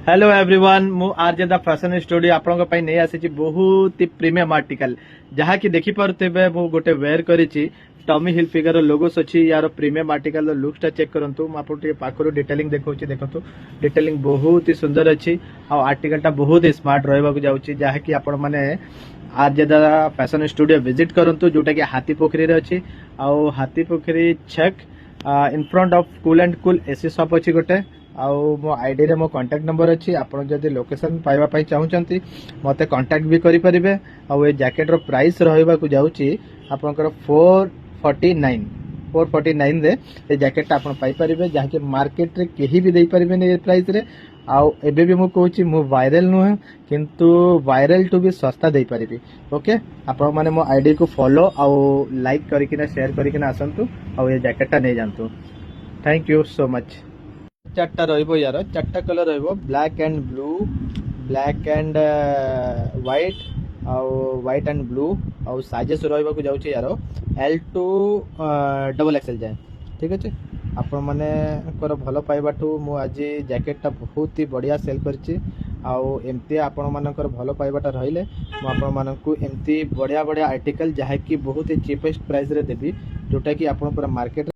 hello everyone मु RJ the fashion studio आपन पई नै आसी बहुत ही प्रीमियम आर्टिकल जहाँ की देखि पारुथिबे मु गोटे वेयर करिछि टॉमी हिलफिगर लोगोस अछि यार प्रीमियम आर्टिकल लुक्सटा चेक करंतु मु आपन पाखरु डिटेलिंग देखौछि देखंतु डिटेलिंग बहुत ही सुंदर अछि आ आर्टिकलटा बहुत ही स्मार्ट रहबा को जाउछि जहाँ की आपन माने RJ the fashion studio visit करंतु जोटा की हाथी पोखरी रे अछि आ हाथी पोखरी छक in front of cool and cool AC shop अछि गोटे आउ मो आईडी रे मो कांटेक्ट नंबर अच्छी आपन जदि लोकेशन पाइबा पई चाहउचंती मते कांटेक्ट भी करि परिबे आउ ए जैकेट रो प्राइस रहइबा को जाउची आपनकर 449 रे ए जैकेट आपन पाई परिबे जहा के मार्केट रे केही भी देई परिबे ने ए प्राइस रे आउ एबे भी मु कहूची मु वायरल नुहे किंतु वायरल टू भी सस्ता देई परिबी ओके आपन माने मो आईडी को फॉलो आउ लाइक करिकिना शेयर करिकिना आसंतु आउ ए जैकेटटा नै जानतु थैंक यू सो मच चार्टा रहिबो यार चार्टा कलर रहिबो black and blue black and white आउ व्हाइट एंड ब्लू आउ साइजेस रहिबा को जाउची यार एल टू डबल एक्सएल जाए ठीक अछि आपण माने कर भलो पाइबाठू मु आज जैकेटटा बहुत ही बढ़िया सेल करछि आउ एमती आपण मानकर भलो पाइबाटा रहिले मु आपण मानकू एमती बढ़िया बढ़िया आर्टिकल जहा की बहुत ही चीपेस्ट प्राइस रे देबी जोटा की आपण पूरा मार्केट